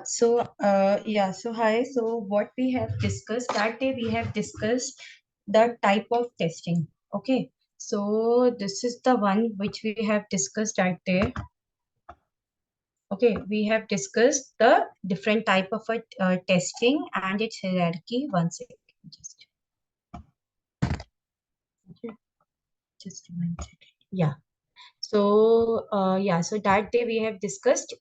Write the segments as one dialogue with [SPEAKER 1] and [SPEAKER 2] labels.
[SPEAKER 1] So hi. So what we have discussed that day, we have discussed the type of testing. Okay. So this is the one which we have discussed that day. Okay, we have discussed the different type of testing and its hierarchy. One second, okay, just a minute. Yeah. So that day we have discussed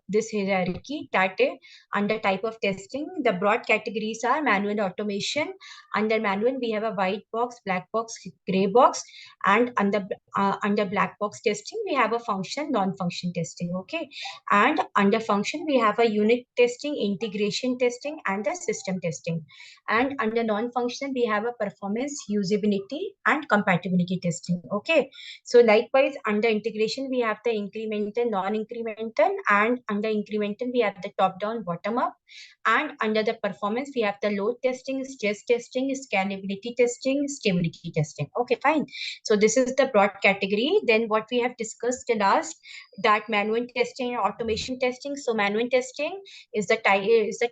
[SPEAKER 1] this hierarchy that day under type of testing. The broad categories are manual automation. Under manual, we have a white box, black box, gray box, and under black box testing, we have a function, non-function testing. Okay, and under function, we have a unit testing, integration testing, and the system testing. And under non-function, we have a performance, usability, and compatibility testing. Okay, so likewise, under integration, we have the incremental, non-incremental, and under incremental, we have the top-down, bottom-up. And under the performance, we have the load testing, stress testing, scalability testing, stability testing. Okay, fine. So this is the broad category. Then what we have discussed last, that manual testing and automation testing. So manual testing is the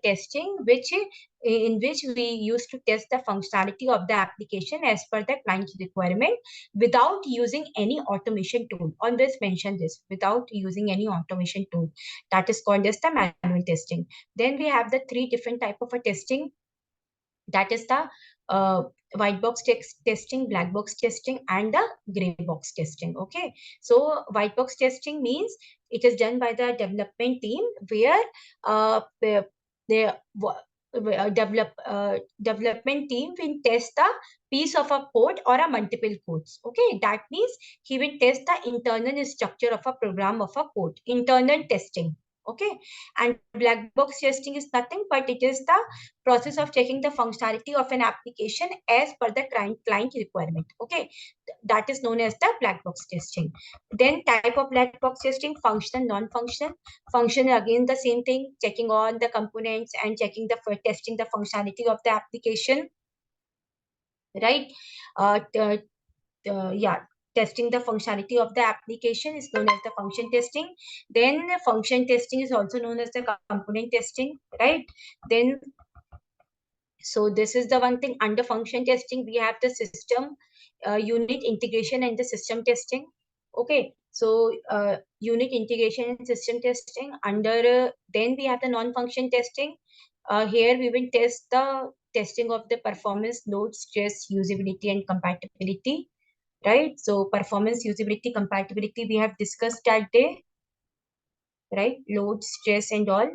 [SPEAKER 1] testing in which we used to test the functionality of the application as per the client's requirement without using any automation tool. Always mention this, without using any automation tool. That is called as the manual testing. Then we have the three different type of a testing. That is the white box testing, black box testing, and the gray box testing. Okay, so white box testing means it is done by the development team where they development team will test the piece of a code or a multiple codes. Okay, that means he will test the internal structure of a program of a code, internal testing. Okay, and black box testing is nothing but it is the process of checking the functionality of an application as per the client requirement. Okay, that is known as the black box testing. Then type of black box testing: functional, non-functional. Functional, again the same thing, checking on the components and checking the testing the functionality of the application, right? Yeah, testing the functionality of the application is known as the function testing. Then function testing is also known as the component testing, right? Then so this is the one thing. Under function testing, we have the system, unit integration, and the system testing. Okay, so unit integration and system testing. Then we have the non-function testing. Here we will test the testing of the performance, load, stress, usability, and compatibility. Right. So performance, usability, compatibility we have discussed that day. Right. Load, stress, and all.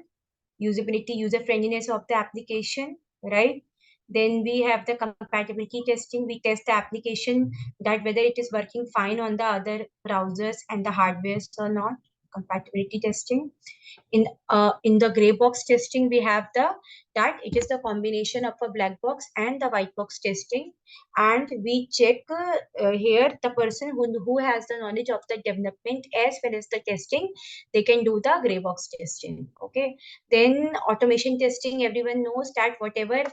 [SPEAKER 1] Usability, user friendliness of the application. Right. Then we have the compatibility testing. We test the application that whether it is working fine on the other browsers and the hardwares or not. Compatibility testing. In the gray box testing, we have that it is the combination of a black box and the white box testing, and we check here the person who has the knowledge of the development as well as the testing, they can do the gray box testing. Okay, then automation testing, everyone knows that whatever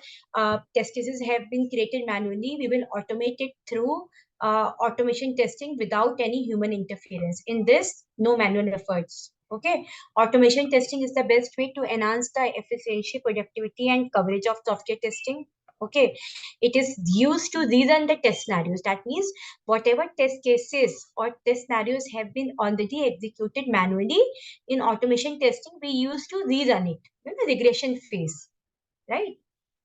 [SPEAKER 1] test cases have been created manually, we will automate it through automation testing without any human interference. In this, no manual efforts. Okay, automation testing is the best way to enhance the efficiency, productivity, and coverage of software testing. Okay, it is used to rerun the test scenarios. That means whatever test cases or test scenarios have been already executed manually, in automation testing, we used to rerun it in the regression phase, right?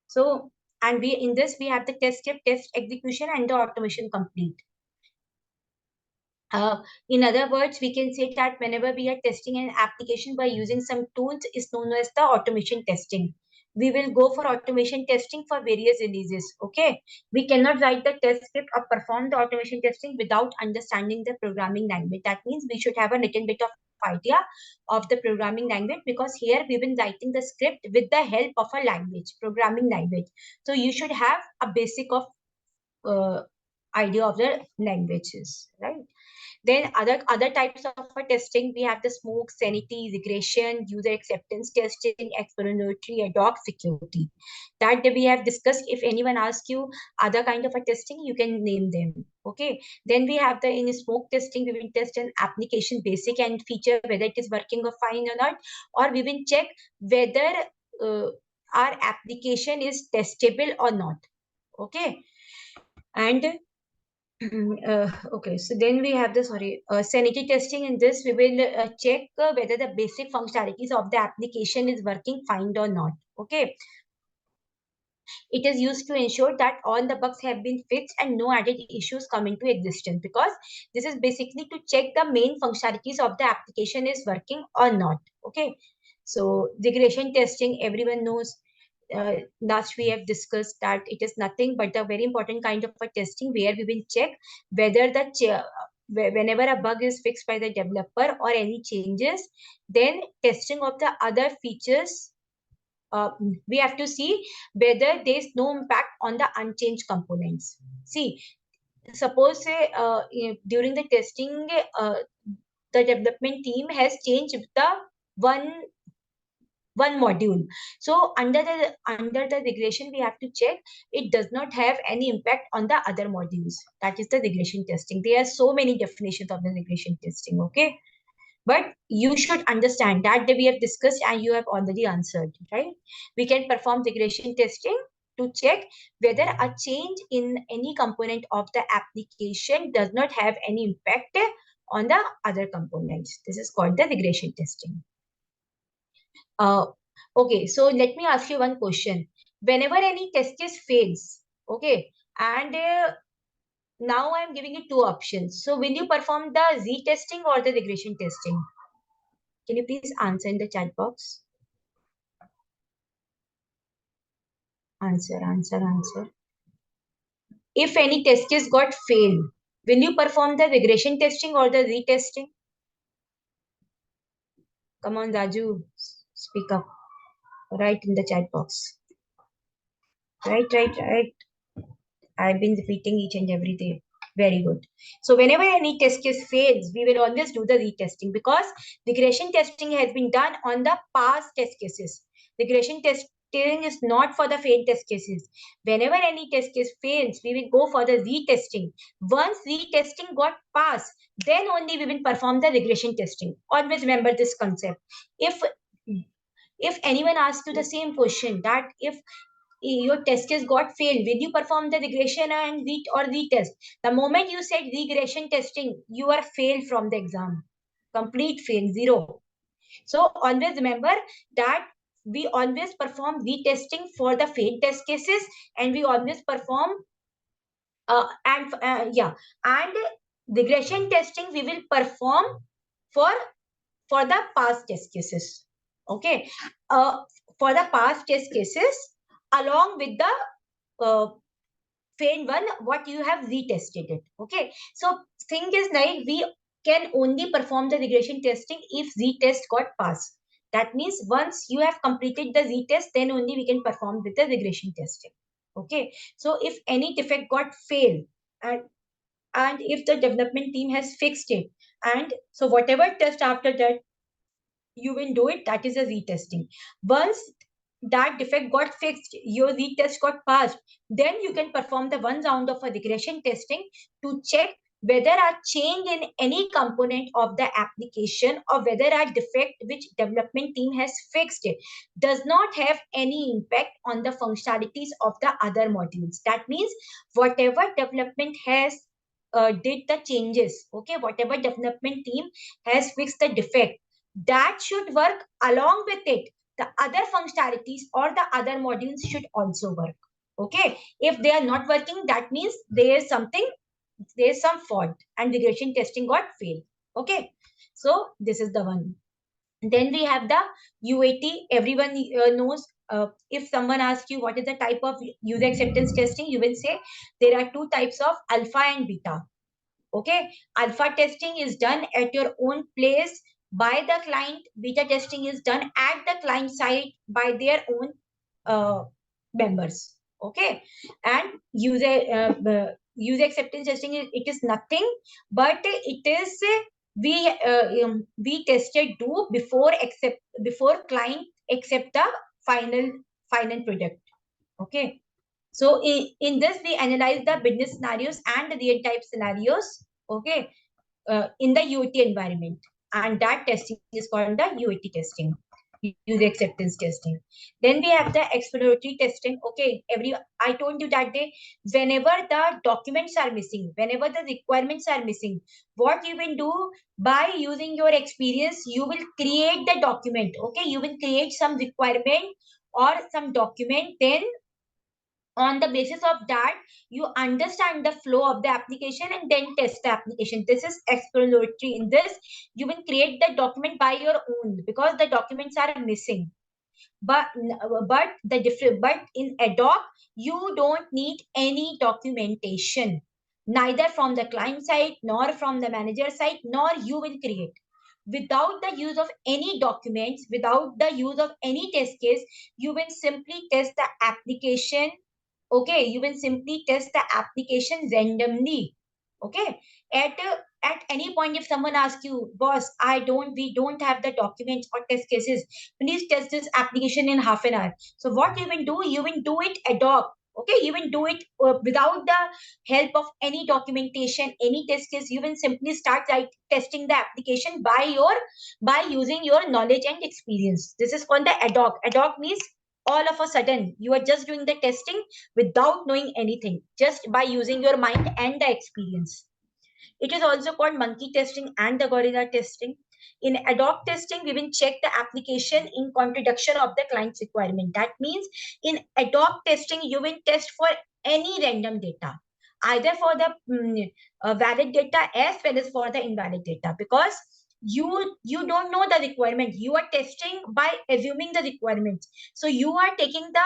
[SPEAKER 1] So, and we in this we have the test step, test execution, and the automation complete. In other words, we can say that whenever we are testing an application by using some tools is known as the automation testing. We will go for automation testing for various releases. Okay, we cannot write the test script or perform the automation testing without understanding the programming language. That means we should have a little bit of idea of the programming language, because here we've been writing the script with the help of a language, programming language. So you should have a basic of idea of the languages, right? Then other types of testing, we have the smoke, sanity, regression, user acceptance testing, exploratory, ad hoc, security. That we have discussed. If anyone asks you other kind of a testing, you can name them. Okay. Then we have the in smoke testing, we will test an application basic and feature whether it is working or fine or not, or we will check whether our application is testable or not. Okay. And okay, so then we have the sanity testing. In this, we will check whether the basic functionalities of the application is working fine or not. Okay, it is used to ensure that all the bugs have been fixed and no added issues come into existence, because this is basically to check the main functionalities of the application is working or not. Okay, so regression testing, everyone knows. Last we have discussed that it is nothing but a very important kind of a testing where we will check whether whenever a bug is fixed by the developer or any changes, then testing of the other features, we have to see whether there is no impact on the unchanged components. See, suppose say during the testing, the development team has changed the one one module. So under the regression, we have to check it does not have any impact on the other modules. That is the regression testing. There are so many definitions of the regression testing. Okay, but you should understand that we have discussed and you have already answered, right? We can perform regression testing to check whether a change in any component of the application does not have any impact on the other components. This is called the regression testing. Uh, okay, so let me ask you one question. Whenever any test case fails, okay, and now I'm giving you two options. So will you perform the Z-testing or the regression testing? Can you please answer in the chat box? Answer. If any test case got failed, will you perform the regression testing or the Z-testing? Come on, Raju, speak up. Write in the chat box. Right. I've been repeating each and every day. Very good. So whenever any test case fails, we will always do the retesting, because regression testing has been done on the past test cases. Regression testing is not for the failed test cases. Whenever any test case fails, we will go for the retesting. Once retesting got passed, then only we will perform the regression testing. Always remember this concept. If anyone asks you the same question, that if your test case got failed, will you perform the regression and retest? The moment you said regression testing, you are failed from the exam. Complete fail, zero. So always remember that we always perform retesting for the failed test cases, and we always perform and regression testing we will perform for the past test cases. Okay, for the past test cases along with the failed one what you have retested it. Okay, so thing is like we can only perform the regression testing if retest got passed. That means once you have completed the retest, then only we can perform with the regression testing. Okay, so if any defect got failed, and if the development team has fixed it, and so whatever test after that you will do it, that is a retesting. Once that defect got fixed, your retest got passed, then you can perform the one round of a regression testing to check whether a change in any component of the application or whether a defect which development team has fixed it does not have any impact on the functionalities of the other modules. That means whatever development has did the changes, okay, whatever development team has fixed the defect, that should work along with it. The other functionalities or the other modules should also work. Okay, if they are not working, that means there is some fault and regression testing got failed. Okay, so this is the one. Then we have the UAT. Everyone knows. If someone asks you what is the type of user acceptance testing, you will say there are two types of alpha and beta. Okay, alpha testing is done at your own place by the client. Beta testing is done at the client side by their own members. Okay, and user acceptance testing it is nothing but it is we tested do before client accept the final product. Okay, so in this we analyze the business scenarios and the real type scenarios. Okay, in the UAT environment, and that testing is called the UAT testing, user acceptance testing. Then we have the exploratory testing. Okay, I told you that day, whenever the documents are missing, whenever the requirements are missing, what you will do, by using your experience, you will create the document. Okay, you will create some requirement or some document. Then on the basis of that, you understand the flow of the application and then test the application. This is exploratory. In this, you will create the document by your own because the documents are missing. But in ad hoc, you don't need any documentation, neither from the client side nor from the manager side, nor you will create. Without the use of any documents, without the use of any test case, you will simply test the application. Okay, you will simply test the application randomly. Okay, at any point, if someone asks you, boss, we don't have the documents or test cases, please test this application in half an hour. So what you will do, you will do it ad hoc. Okay, you will do it without the help of any documentation, any test case. You will simply start testing the application by using your knowledge and experience. This is called the ad hoc. Ad hoc means all of a sudden you are just doing the testing without knowing anything, just by using your mind and the experience. It is also called monkey testing and the gorilla testing. In ad hoc testing, we will check the application in contradiction of the client's requirement. That means in ad hoc testing, you will test for any random data, either for the valid data as well as for the invalid data, because you don't know the requirement. You are testing by assuming the requirements. So you are taking the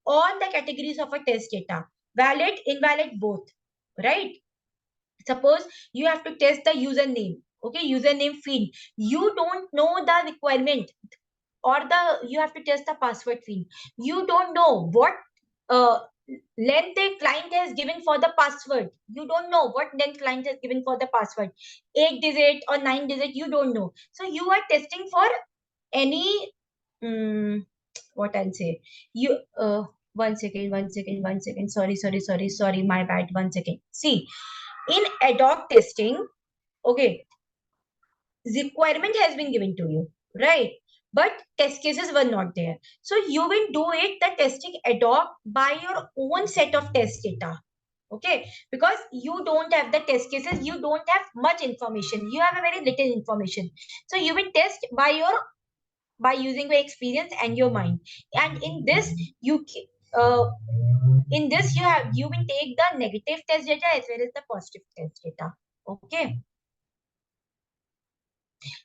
[SPEAKER 1] all the categories of a test data, valid, invalid, both, right? Suppose you have to test the username. Okay, username field, you don't know the requirement, or you have to test the password field. You don't know what uh, length the client has given for the password. You don't know what length client has given for the password, 8 digit or 9 digit, you don't know. So you are testing for any what I'll say, you 1 second, sorry, my bad, 1 second. See, in ad hoc testing, okay, requirement has been given to you, right? But test cases were not there. So you will do it, the testing ad hoc, by your own set of test data. Okay, because you don't have the test cases, you don't have much information, you have a very little information. So you will test by using your experience and your mind. And in this, uh, you will take the negative test data as well as the positive test data. Okay,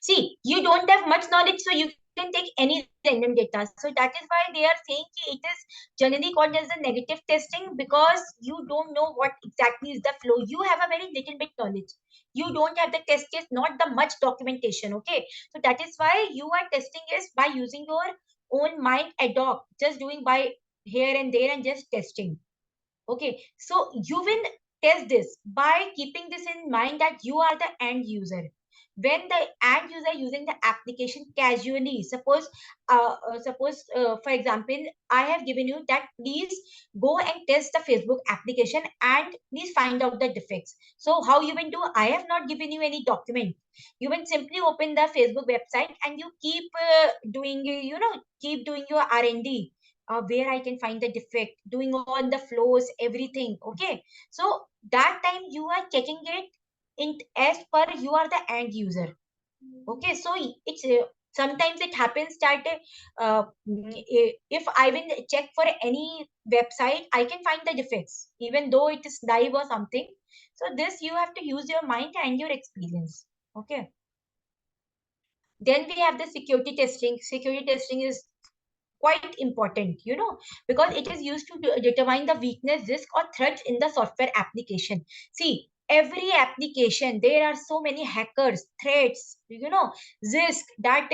[SPEAKER 1] see, you don't have much knowledge, so you can take any random data. So that is why they are saying it is generally called as the negative testing, because you don't know what exactly is the flow. You have a very little bit knowledge. You don't have the test case, not the much documentation. Okay, so that is why you are testing is by using your own mind ad hoc, just doing by here and there and just testing. Okay, so you will test this by keeping this in mind that you are the end user. When the end user using the application casually, for example, I have given you that please go and test the Facebook application and please find out the defects. So how you will do? I have not given you any document. You will simply open the Facebook website and you keep keep doing your R&D, where I can find the defect, doing all the flows, everything. Okay. So that time you are checking it in as per you are the end user. Okay. So it's sometimes it happens that if I will check for any website, I can find the defects, even though it is live or something. So this you have to use your mind and your experience. Okay. Then we have the security testing. Security testing is quite important, because it is used to determine the weakness, risk, or threats in the software application. See, every application, there are so many hackers, threats, risk that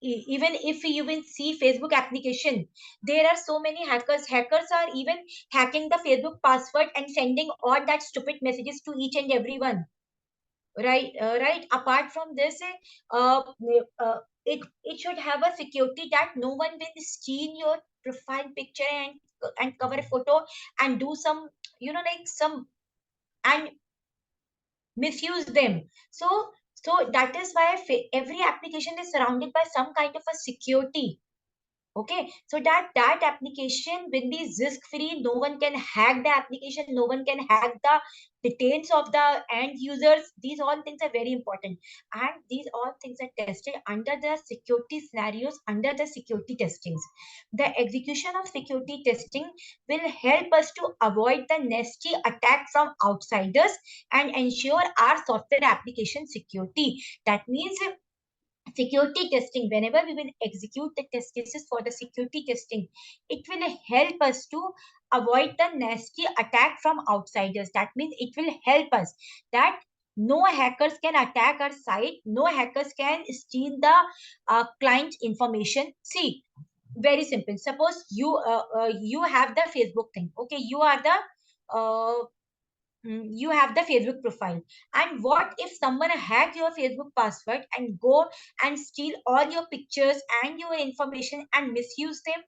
[SPEAKER 1] even if you even see Facebook application, there are so many hackers. Hackers are even hacking the Facebook password and sending all that stupid messages to each and everyone. Right. Apart from this, uh, uh, it should have a security that no one will steal your profile picture and cover photo and do some, like some, and misuse them. So that is why every application is surrounded by some kind of a security. Okay, so that application will be risk free. No one can hack the application, no one can hack the details of the end users. These all things are very important, and these all things are tested under the security scenarios, under the security testings. The execution of security testing will help us to avoid the nasty attack from outsiders and ensure our software application security. That means security testing, whenever we will execute the test cases for the security testing, it will help us to avoid the nasty attack from outsiders. That means it will help us that no hackers can attack our site, no hackers can steal the client information. See, very simple. Suppose you have the Facebook thing. Okay, you are the you have the Facebook profile. And what if someone hack your Facebook password and go and steal all your pictures and your information and misuse them?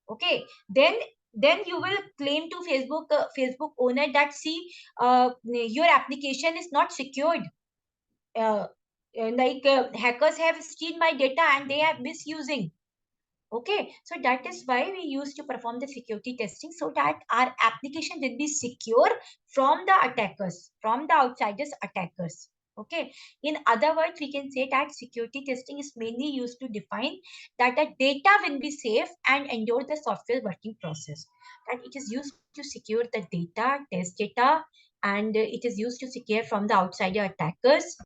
[SPEAKER 1] Okay, then you will claim to Facebook owner that, see, your application is not secured. Uh, Hackers have steal my data and they are misusing. Okay, so that is why we used to perform the security testing, so that our application will be secure from the attackers, from the outsiders attackers. Okay, in other words, we can say that security testing is mainly used to define that the data will be safe and endure the software working process. That it is used to secure the data, test data, and it is used to secure from the outsider attackers.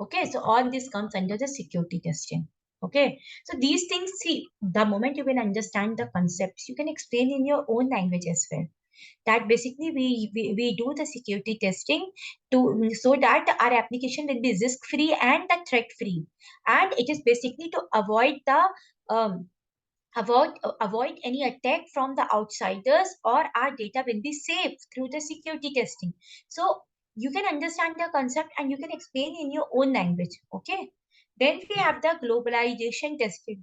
[SPEAKER 1] Okay, so all this comes under the security testing. Okay, so these things, see, the moment you will understand the concepts, you can explain in your own language as well. That basically we do the security testing to, so that our application will be risk free and the threat free, and it is basically to avoid the um, avoid any attack from the outsiders, or our data will be safe through the security testing. So you can understand the concept and you can explain in your own language. Okay, then we have the globalization testing.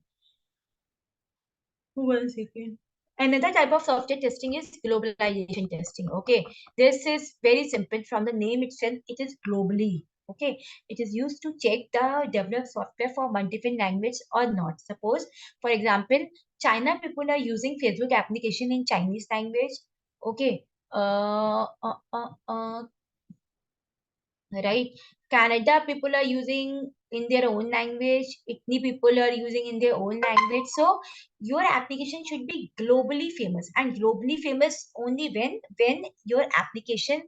[SPEAKER 1] One second. Another type of software testing is globalization testing. Okay, this is very simple. From the name itself, it is globally. Okay, it is used to check the developed software for multiple language or not. Suppose, for example, China people are using Facebook application in Chinese language. Okay, right? Canada people are using in their own language. Italy people are using in their own language. So your application should be globally famous, and globally famous only when your application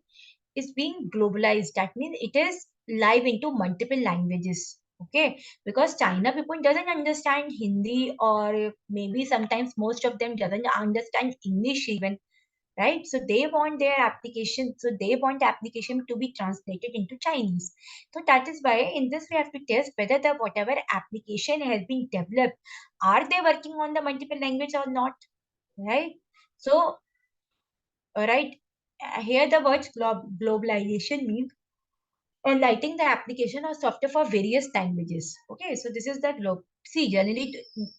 [SPEAKER 1] is being globalized. That means it is live into multiple languages. Okay, because China people doesn't understand Hindi, or maybe sometimes most of them doesn't understand English even, right? So they want their application, so they want application to be translated into Chinese. So that is why in this we have to test whether the whatever application has been developed, are they working on the multiple language or not, right? So right, here the words globalization means enlightening the application or software for various languages. Okay, so this is the globe. See, generally,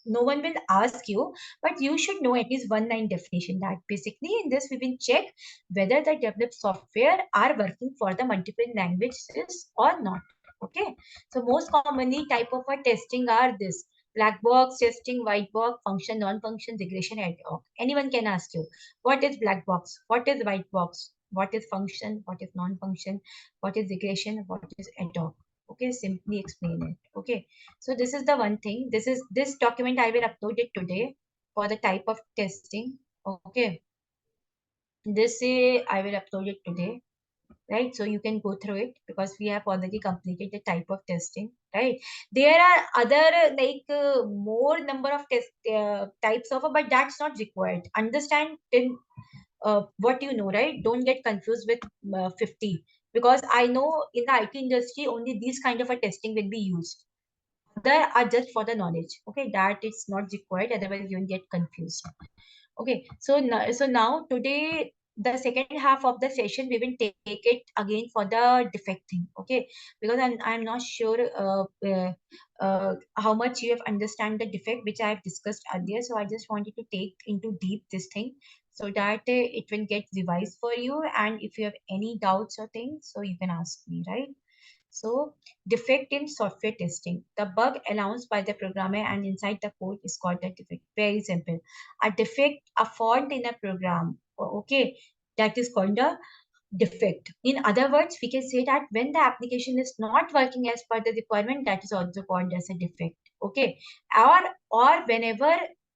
[SPEAKER 1] no one will ask you, but you should know at least one line definition. That basically in this we will check whether the developed software are working for the multiple languages or not. Okay, so most commonly type of a testing are this: black box testing, white box, function, non-function, regression, ad hoc. Anyone can ask you, what is black box? What is white box? What is function? What is non-function? What is regression, what is ad hoc? Okay, simply explain it. Okay, so this is the one thing. This document I will upload it today for the type of testing. Okay, this I will upload it today, right? So you can go through it because we have already completed the type of testing, right? There are other more number of test types of, but that's not required. Understand till what you know, right? Don't get confused with 50, because I know in the IT industry only these kind of a testing will be used. other are just for the knowledge. Okay, that it's not required, otherwise you will get confused. Okay, so now today, the second half of the session, we will take it again for the defect thing. Okay, because I'm not sure how much you have understand the defect which I have discussed earlier. So I just wanted to take into deep this thing so that it will get revised for you. And if you have any doubts or things, so you can ask me, right? So, defect in software testing. The bug announced by the programmer and inside the code is called a defect. Very simple. A defect, a fault in a program. Okay, that is called a defect. In other words, we can say that when the application is not working as per the requirement, that is also called as a defect. Okay, or whenever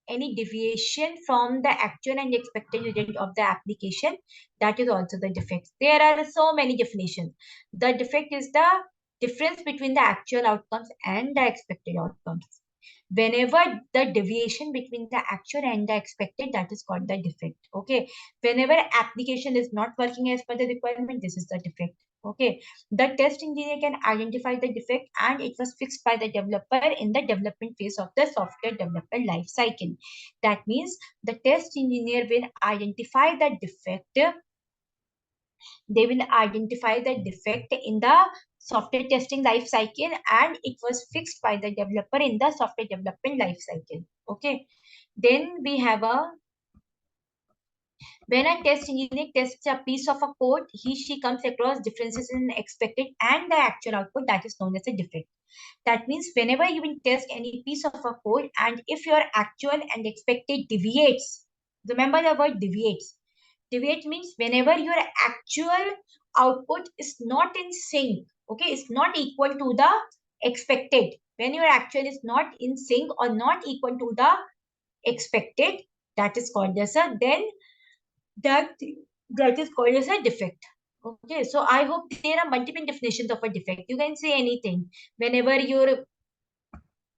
[SPEAKER 1] any deviation from the actual and expected result of the application, that is also the defect. There are so many definitions. The defect is the difference between the actual outcomes and the expected outcomes. Whenever the deviation between the actual and the expected, that is called the defect. Okay, whenever application is not working as per the requirement, this is the defect. Okay, the test engineer can identify the defect and it was fixed by the developer in the development phase of the software development life cycle. That means the test engineer will identify the defect. They will identify the defect in the software testing life cycle and it was fixed by the developer in the software development life cycle. Okay, then we have a when a test engineer tests a piece of a code, she comes across differences in expected and the actual output, that is known as a defect. That means whenever you will test any piece of a code and if your actual and expected deviates, remember the word deviates. Deviate means whenever your actual output is not in sync, okay, it's not equal to the expected. When your actual is not in sync or not equal to the expected, that is called as a then that that is called as a defect. Okay, so I hope there are multiple definitions of a defect. You can say anything whenever you're,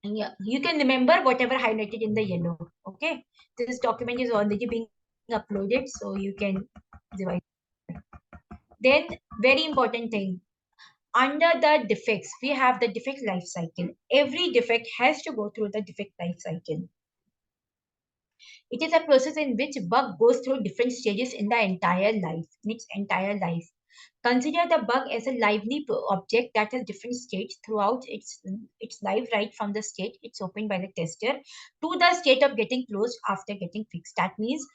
[SPEAKER 1] yeah, you can remember whatever highlighted in the yellow. Okay, this document is already being uploaded, so you can revise. Then, very important thing, under the defects, we have the defect life cycle. Every defect has to go through the defect life cycle. It is a process in which bug goes through different stages in the entire life, in its entire life. Consider the bug as a lively object that has different states throughout its life, right from the state it's opened by the tester to the state of getting closed after getting fixed. That means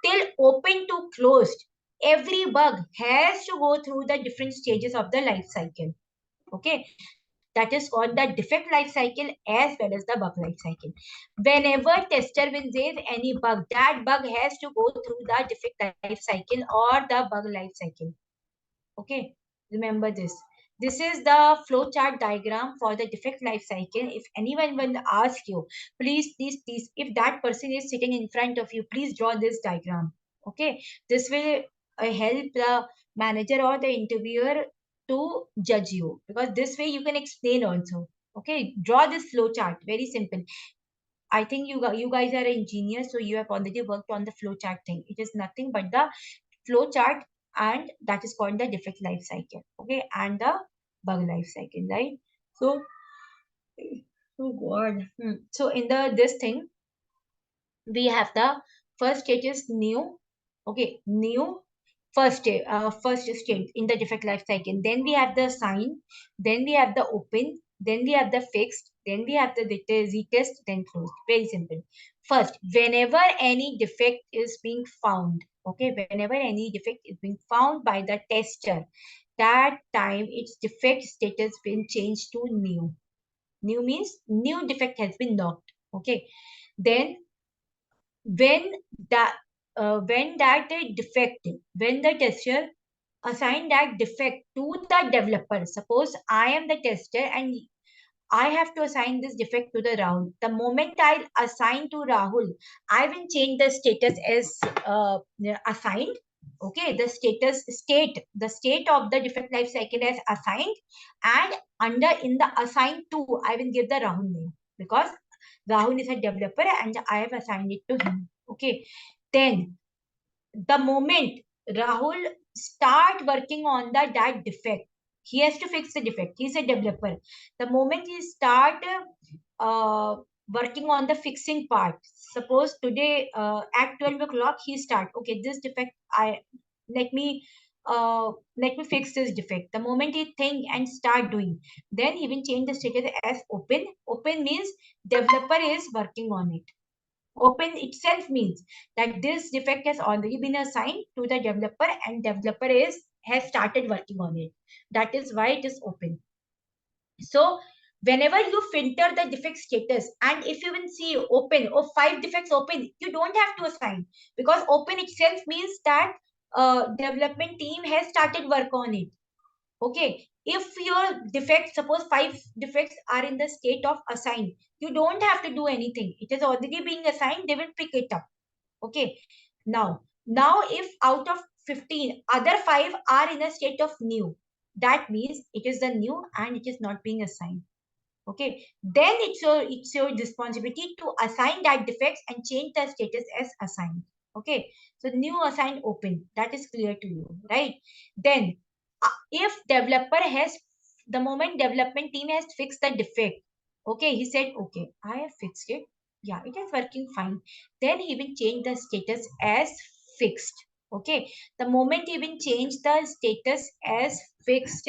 [SPEAKER 1] till open to closed, every bug has to go through the different stages of the life cycle. Okay, that is called the defect life cycle as well as the bug life cycle. Whenever tester will raise any bug, that bug has to go through the defect life cycle or the bug life cycle. Okay, remember this. This is the flowchart diagram for the defect life cycle. If anyone will ask you, please, if that person is sitting in front of you, please draw this diagram. Okay, this will help the manager or the interviewer to judge you because this way you can explain also. Okay, draw this flowchart. Very simple. I think you guys are engineers, so you have already worked on the flowchart thing. It is nothing but the flow chart and that is called the defect life cycle. Okay, and the bug life cycle, right? So oh god. So in the this thing we have the first stage is new. Okay, new first stage in the defect life cycle. Then we have the sign, then we have the open, then we have the fixed, then we have the retest, then closed. Very simple. First, whenever any defect is being found, okay, whenever any defect is being found by the tester, that time its defect status been changed to new. New means new defect has been locked. Okay, then when that defect, when the tester assign that defect to the developer, suppose I am the tester and I have to assign this defect to the Rahul. The moment I assign to Rahul, I will change the status as assigned. Okay, the state of the defect life cycle as assigned, and under in the assigned to, I will give the Rahul name because Rahul is a developer and I have assigned it to him. Okay, then the moment Rahul start working on that defect, He has to fix the defect. He's a developer. The moment he start uh, working on the fixing part, suppose today at 12 o'clock he start, okay, this defect, let me let me fix this defect. The moment he think and start doing, then he will change the status as open. Open means developer is working on it. Open itself means that this defect has already been assigned to the developer and developer is has started working on it. That is why it is open. So whenever you filter the defect status, and if you will see open or 5 defects open, you don't have to assign, because open itself means that development team has started work on it. Okay, if your defects, suppose 5 defects are in the state of assigned, you don't have to do anything. It is already being assigned, they will pick it up. Okay, now if out of 15, other 5 are in a state of new, that means it is the new and it is not being assigned. Okay, then it's your responsibility to assign that defects and change the status as assigned. Okay, so new assigned open, that is clear to you, right? Then if developer has, the moment development team has fixed the defect, okay, he said, okay, I have fixed it, yeah, it is working fine, then he will change the status as fixed. Okay, the moment he will change the status as fixed,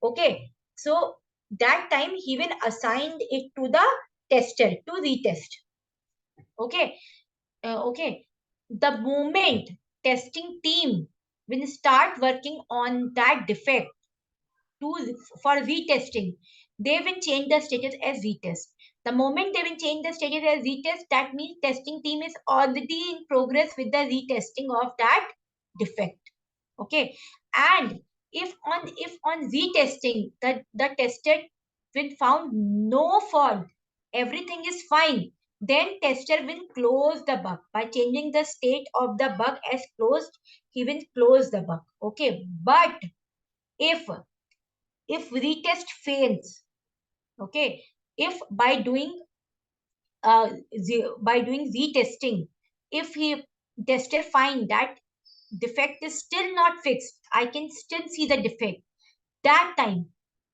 [SPEAKER 1] okay, so that time he will assign it to the tester to retest. Okay, okay, the moment testing team will start working on that defect to for retesting, they will change the status as retest. The moment they will change the status as retest, that means testing team is already in progress with the retesting of that defect. Okay, and if on retesting the tester will found no fault, everything is fine, then tester will close the bug by changing the state of the bug as closed. He will close the bug. Okay, but if retest fails, okay, if by doing retesting, if he tester find that defect is still not fixed, I can still see the defect, that time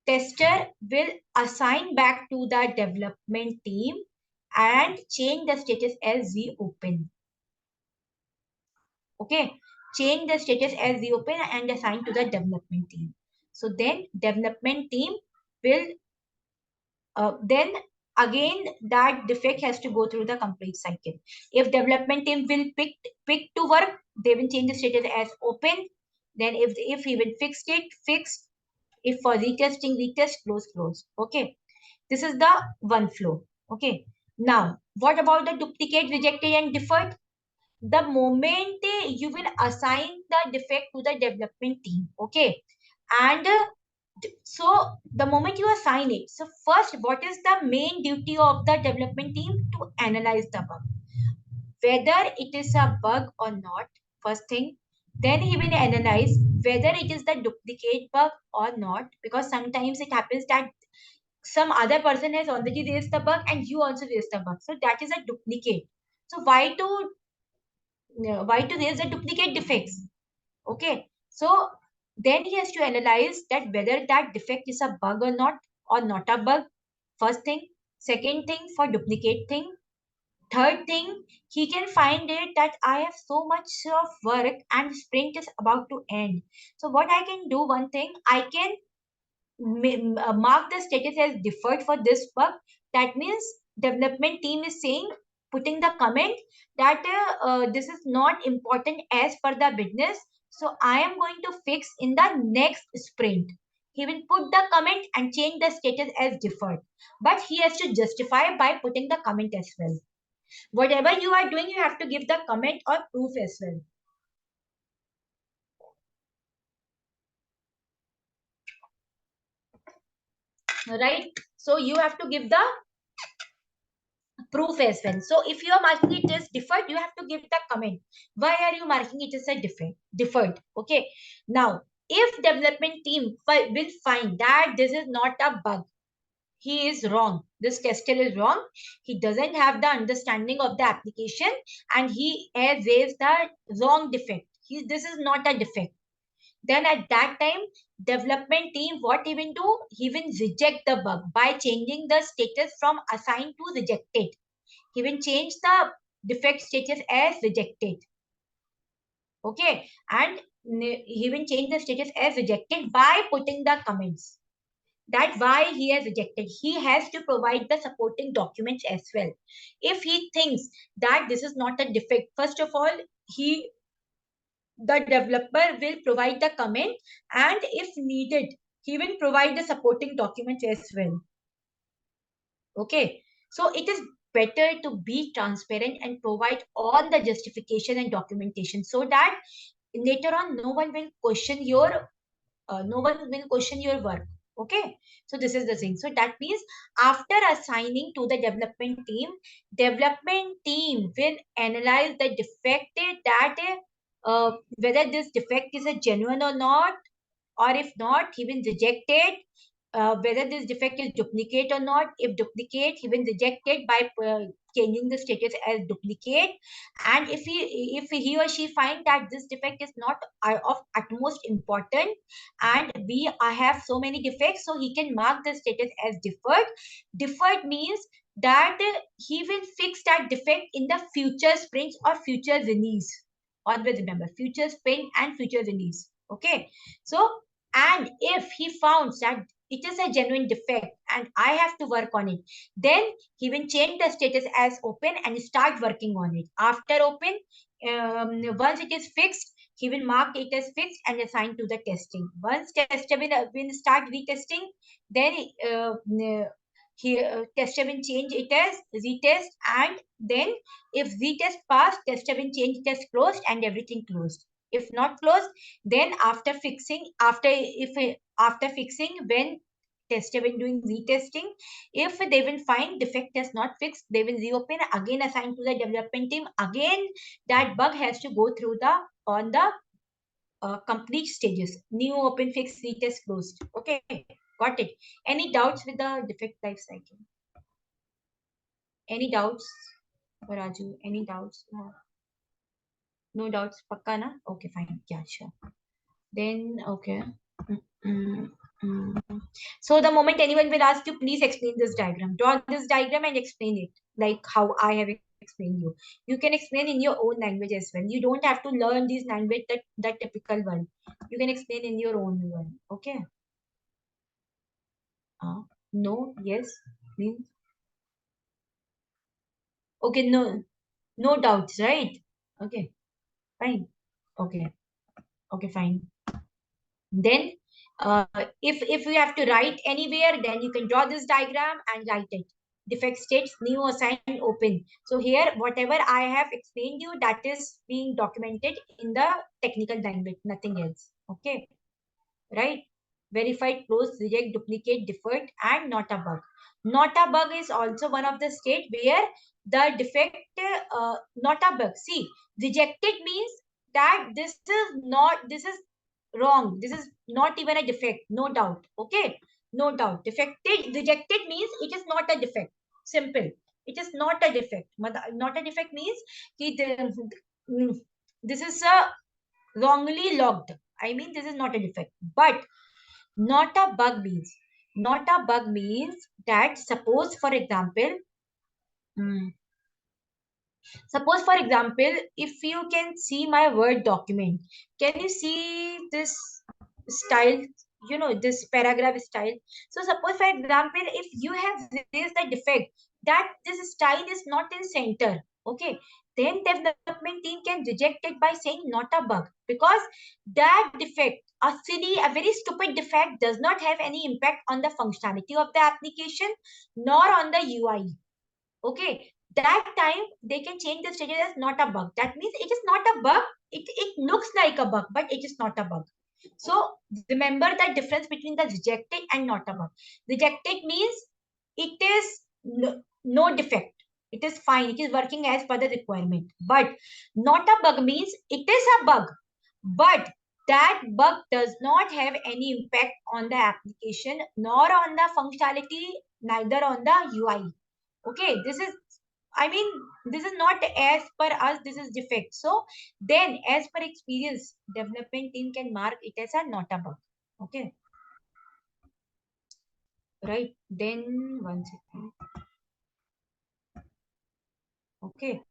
[SPEAKER 1] tester will assign back to the development team and change the status as reopen. Okay, change the status as reopen and assign to the development team. So then development team will then again that defect has to go through the complete cycle. If development team will pick to work, they will change the status as open. Then if he will fix it, fix. If for retesting, retest, close. Okay, this is the one flow. Okay, now what about the duplicate, rejected and deferred? The moment you will assign the defect to the development team, okay, and so the moment you assign it, so first, what is the main duty of the development team? To analyze the bug, whether it is a bug or not, first thing. Then he will analyze whether it is the duplicate bug or not, because sometimes it happens that some other person has already raised the bug and you also raised the bug, so that is a duplicate. So why to raise the duplicate defects? Okay, so then he has to analyze that whether that defect is a bug or not a bug, first thing. Second thing, for duplicate thing. Third thing, he can find it that I have so much of work and sprint is about to end, so what I can do, one thing, I can mark the status as deferred for this bug. That means development team is saying, putting the comment that this is not important as per the business, so I am going to fix in the next sprint. He will put the comment and change the status as deferred, but he has to justify by putting the comment as well. Whatever you are doing, you have to give the comment or proof as well. Right, so you have to give the proof as well. So if you are marking it as deferred, you have to give the comment. Why are you marking it as a deferred? Okay. Now, if development team will find that this is not a bug, he is wrong. This tester is wrong. He doesn't have the understanding of the application and he has raised the wrong defect. This is not a defect. then at that time, development team, what he will do? He will reject the bug by changing the status from assigned to rejected. He will change the defect status as rejected. Okay, and he will change the status as rejected by putting the comments. That's why he has rejected. He has to provide the supporting documents as well. If he thinks that this is not a defect, first of all, he the developer will provide the comment, and if needed, he will provide the supporting documents as well. Okay, so it is better to be transparent and provide all the justification and documentation, so that later on no one will question your work. Okay, so this is the thing. So that means after assigning to the development team will analyze the defect, that whether this defect is a genuine or not, or if not, he will reject it. Whether this defect is duplicate or not. If duplicate, he will reject it by changing the status as duplicate. And if he or she find that this defect is not of utmost important, and I have so many defects, so he can mark the status as deferred. Deferred means that he will fix that defect in the future sprints or future release. Always remember, future sprint and future release. Okay, so and if he found that it is a genuine defect and I have to work on it, then he will change the status as open and start working on it. After open, once it is fixed, he will mark it as fixed and assign to the testing. Once tester will start retesting, then tester will change it as retest, and then if retest passed, tester will change it as closed and everything closed. If not closed, then after fixing, when tester when doing retesting, if they will find defect is not fixed, they will reopen, again assign to the development team. Again, that bug has to go through the complete stages: new, open, fix, retest, closed. Okay, got it. Any doubts with the defect life cycle? Any doubts, Raju? Any doubts? No doubts, pakka na? Okay, fine. Yeah, sure. Then, okay. Mm, mm, mm. So the moment anyone will ask you, please explain this diagram. Draw this diagram and explain it like how I have explained you. You can explain in your own language as well. You don't have to learn this language, that typical one. You can explain in your own one. Okay. No, yes, means okay. No, no doubts, right? Okay, fine. Okay, okay, fine. Then if you have to write anywhere, then you can draw this diagram and write it. Defect states, new, assigned, open. So here, whatever I have explained you, that is being documented in the technical language, nothing else. Okay, right? Verified, closed, reject, duplicate, deferred, and not a bug. Not a bug is also one of the state where the defect, not a bug. See, rejected means that this is wrong. This is not even a defect, no doubt. Okay, no doubt. Defected, rejected means it is not a defect. Simple. It is not a defect. Not a defect means this is a wrongly logged. I mean, this is not a defect. But not a bug means that mm, suppose for example, if you can see my Word document, can you see this style, this paragraph style? So suppose for example, if you have raised the defect that this style is not in center, okay, then development team can reject it by saying not a bug, because that defect, a very stupid defect, does not have any impact on the functionality of the application nor on the UI. Okay, that time they can change the status as not a bug. That means it is not a bug. It looks like a bug, but it is not a bug. So remember the difference between the rejected and not a bug. Rejected means it is no defect. It is fine. It is working as per the requirement. But not a bug means it is a bug, but that bug does not have any impact on the application nor on the functionality, neither on the UI. Okay, this is I mean, this is not as per us, this is defect. So then as per experience, development team can mark it as a not a bug. Okay. Right. Then one second. Okay.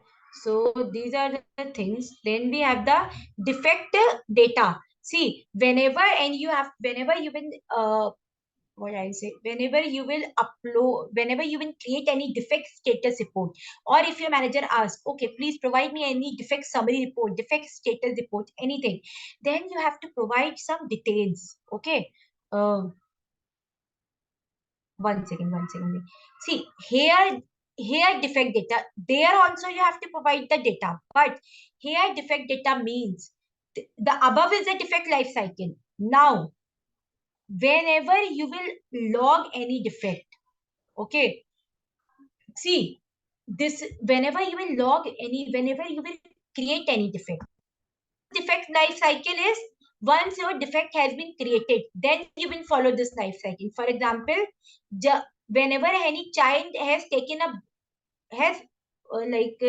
[SPEAKER 1] So these are the things. Then we have the defect data. See, whenever you will what I say, whenever you will upload, whenever you will create any defect status report, or if your manager asks, okay, please provide me any defect summary report, defect status report, anything, then you have to provide some details. Okay. Uh, one second. See, here defect data. There also you have to provide the data, but here defect data means the above is a defect life cycle. Now, whenever you will log any defect, okay, see this, whenever you will log any, whenever you will create any defect life cycle is once your defect has been created, then you will follow this life cycle. For example, whenever any child has taken a has like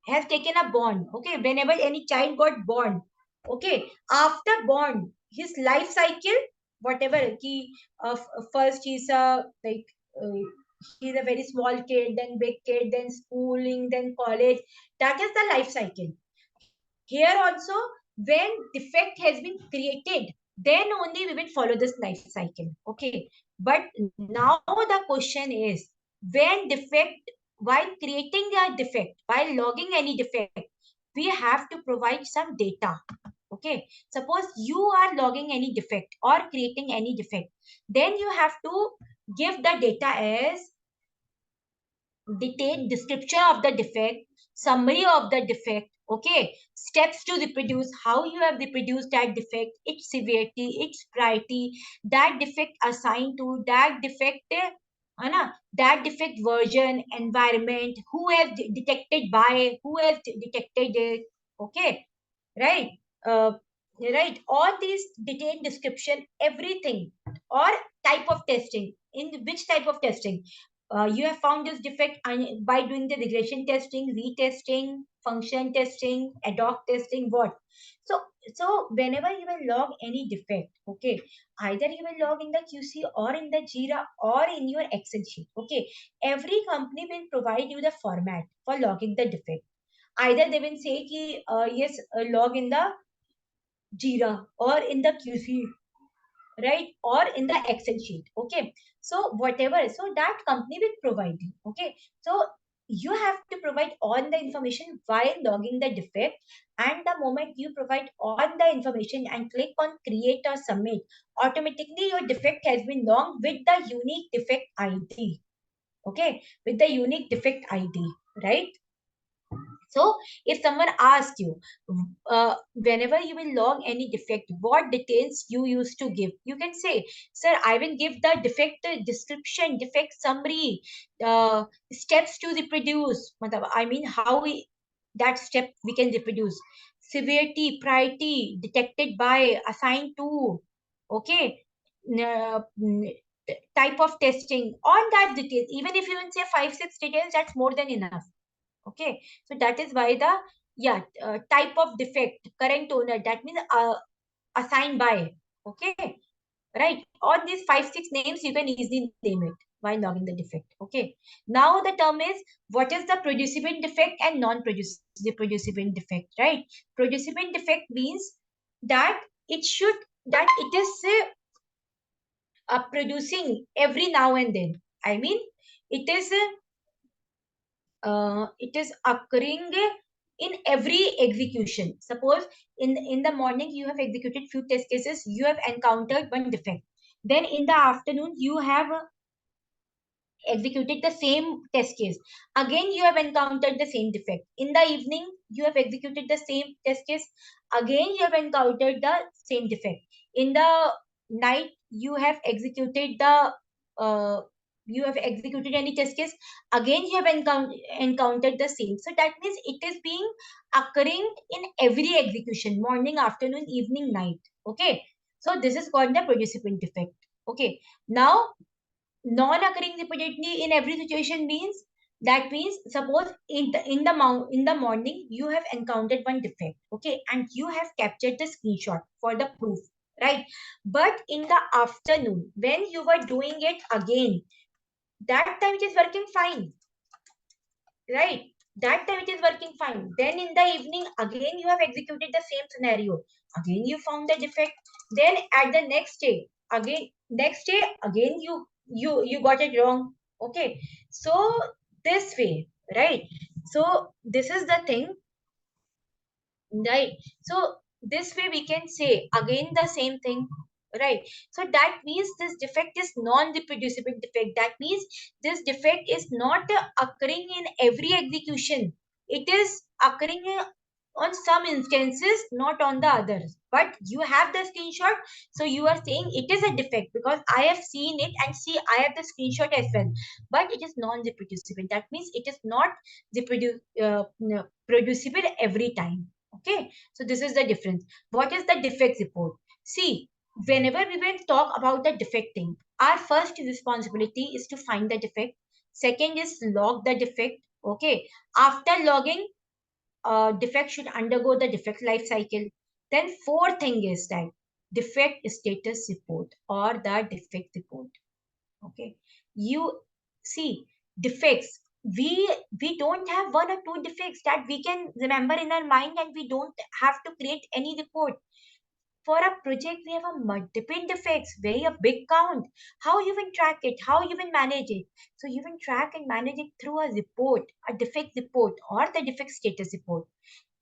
[SPEAKER 1] has taken a bond, okay, whenever any child got born, okay, after born his life cycle, whatever he first he's a like uh, he's a very small kid, then big kid, then schooling, then college, that is the life cycle. Here also, when defect has been created, then only we will follow this life cycle. Okay. But now the question is, when defect, while creating a defect, while logging any defect, we have to provide some data. Okay. Suppose you are logging any defect or creating any defect, then you have to give the data as detailed description of the defect, summary of the defect, okay, steps to reproduce, how you have reproduced that defect, its severity, its priority, that defect assigned to, that defect, that defect version, environment, who has detected by, who has detected it, okay, right? Uh, right, all these detailed description, everything, or type of testing, in which type of testing you have found this defect by doing the regression testing, retesting, function testing, ad hoc testing, what? So, so whenever you will log any defect, okay, either you will log in the QC or in the Jira or in your Excel sheet, okay, every company will provide you the format for logging the defect. Either they will say ki, yes, log in the Jira or in the QC, right, or in the Excel sheet, okay. So whatever, so that company will provide you, okay. So you have to provide all the information while logging the defect, and the moment you provide all the information and click on create or submit, automatically your defect has been logged with the unique defect ID, okay, with the unique defect ID, right? So if someone asks you, whenever you will log any defect, what details you used to give, you can say, sir, I will give the defect description, defect summary, steps to reproduce. I mean, how we, that step we can reproduce, severity, priority, detected by, assigned to, okay, type of testing, all that details. Even if you will say 5, 6 details, that's more than enough. Okay, so that is why the, yeah, type of defect, current owner, that means assigned by, okay, right, all these 5, 6 names you can easily name it while logging the defect. Okay, now the term is, what is the producible defect and non-producible defect, right? Producible defect means that it should, that it is producing every now and then. I mean, it is it is occurring in every execution. Suppose in the morning you have executed few test cases, you have encountered one defect. Then in the afternoon you have executed the same test case. Again you have encountered the same defect. In the evening you have executed the same test case. Again you have encountered the same defect. In the night you have executed the you have executed any test case. Again you have encountered the same. So that means it is being occurring in every execution, morning, afternoon, evening, night. Okay, so this is called the producible defect. Okay, now non-occurring repeatedly in every situation means That means suppose in the morning you have encountered one defect, okay, and you have captured the screenshot for the proof, right? But in the afternoon when you were doing it again, that time it is working fine, right? That time it is working fine. Then in the evening again you have executed the same scenario, again you found the defect. Then at the next day again you got it wrong, okay. So this way, right? So this is the thing, right? So this way we can say again the same thing, right? So that means this defect is non-reproducible defect. That means this defect is not occurring in every execution. It is occurring on some instances, not on the others. But you have the screenshot, so you are saying it is a defect because I have seen it, and see I have the screenshot as well. But it is non-reproducible. That means it is not reproducible every time. Okay, so this is the difference. What is the defect report? See, whenever we will talk about the defect thing, our first responsibility is to find the defect. Second is log the defect. Okay, after logging, defect should undergo the defect life cycle. Then fourth thing is that defect status report or the defect report. Okay, you see defects. We don't have one or two defects that we can remember in our mind, and we don't have to create any report. For a project we have a multiple defects, very a big count. How you will track it, how you will manage it? So you will track and manage it through a report, a defect report or the defect status report.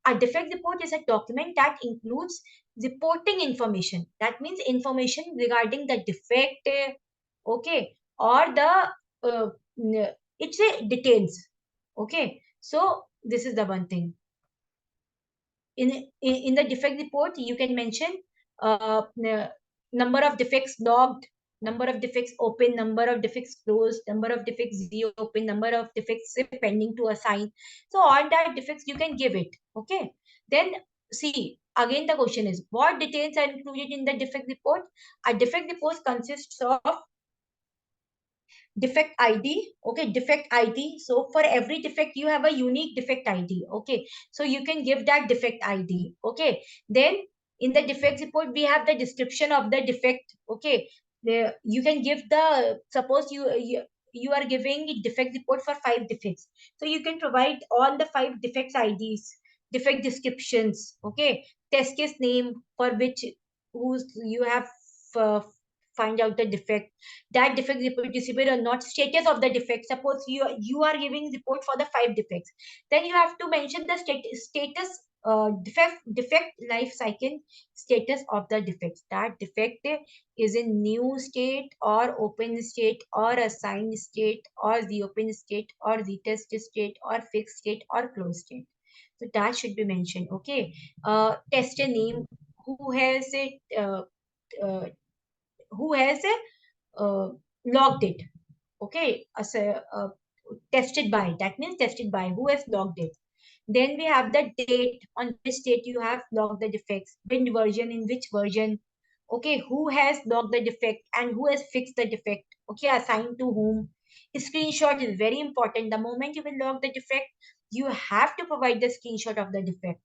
[SPEAKER 1] A defect report is a document that includes reporting information. That means information regarding the defect, okay, or the it's a details. Okay, so this is the one thing. In the defect report, you can mention number of defects logged, number of defects open, number of defects closed, number of defects reopen, number of defects pending to assign. So all that defects you can give it. Okay. Then see, again the question is, what details are included in the defect report? A defect report consists of defect ID. Okay, defect ID. So for every defect, you have a unique defect ID. Okay, so you can give that defect ID. Okay, then in the defect report, we have the description of the defect. Okay, you can give the, suppose you are giving a defect report for 5 defects. So you can provide all the 5 defects IDs, defect descriptions. Okay, test case name for which whose you have uh, find out the defect, that defect reproducible or not, status of the defect. Suppose you are giving report for the 5 defects, then you have to mention the status, defect life cycle status of the defects. That defect is in new state or open state or assigned state or the open state or the test state or fixed state or closed state. So that should be mentioned. Okay, tester name, who has it, uh, who has logged it. Okay, as a, tested by, that means tested by who has logged it. Then we have the date on which date you have logged the defects, when version, in which version. Okay, who has logged the defect and who has fixed the defect. Okay, assigned to whom. Screenshot is very important. The moment you will log the defect, you have to provide the screenshot of the defect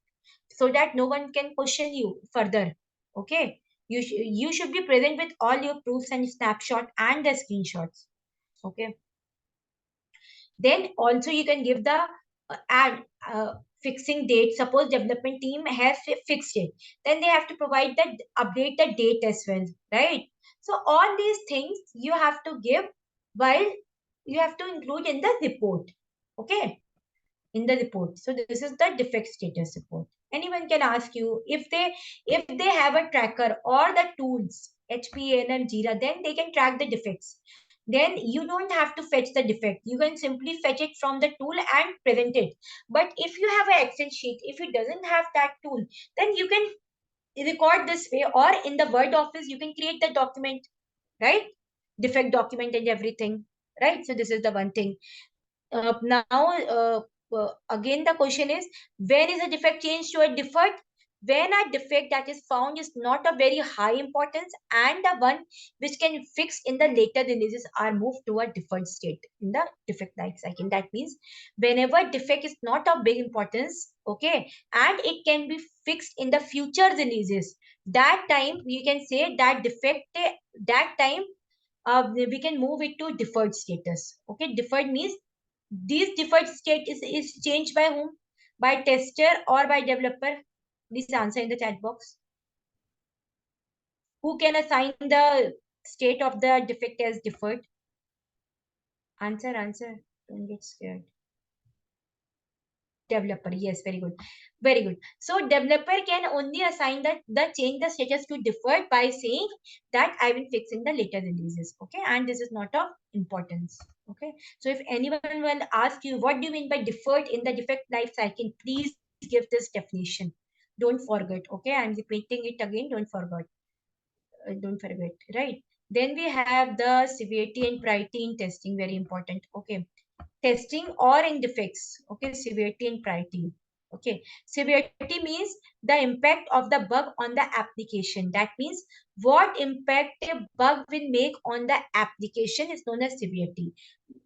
[SPEAKER 1] so that no one can question you further. Okay, you should be present with all your proofs and snapshot and the screenshots. Okay, then also you can give the add fixing date. Suppose development team has fixed it, then they have to provide that, update the date as well, right? So all these things you have to give while you have to include in the report. Okay, in the report. So this is the defect status report. Anyone can ask you if they have a tracker or the tools HPAN and Jira, then they can track the defects. Then you don't have to fetch the defect. You can simply fetch it from the tool and present it. But if you have an Excel sheet, if it doesn't have that tool, then you can record this way, or in the Word office you can create the document, right? Defect document and everything, right? So this is the one thing. Now, again, the question is, when is a defect changed to a deferred? when a defect that is found is not of very high importance and the one which can fix in the later releases are moved to a deferred state in the defect life cycle. That means whenever defect is not of big importance, okay, and it can be fixed in the future releases, that time you can say that defect, that time we can move it to deferred status. Okay, deferred means this deferred state is changed by whom? By tester or by developer? Please answer in the chat box. Who can assign the state of the defect as deferred? Answer, answer. Don't get scared. Developer, yes, very good, very good. So developer can only assign that the change the status to deferred by saying that I will fix in the later releases. Okay, and this is not of importance. Okay, so if anyone will ask you what do you mean by deferred in the defect life cycle, please give this definition. Don't forget. Okay, I'm repeating it again. Don't forget, right? Then we have the severity and priority in testing, very important. Okay, testing or in defects. Okay, severity and priority. Okay, severity means the impact of the bug on the application. That means what impact a bug will make on the application is known as severity.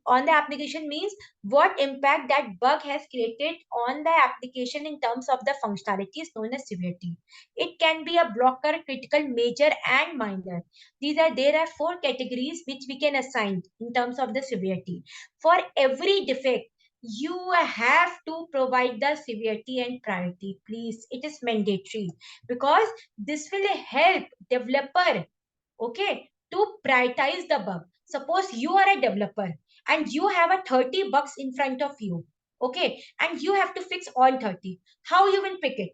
[SPEAKER 1] On the application means what impact that bug has created on the application in terms of the functionality is known as severity. It can be a blocker, critical, major, and minor. There are four categories which we can assign in terms of the severity. For every defect, you have to provide the severity and priority. Please, it is mandatory because this will help developer, okay, to prioritize the bug. Suppose you are a developer and you have a 30 bugs in front of you, okay, and you have to fix all 30. How you will pick it?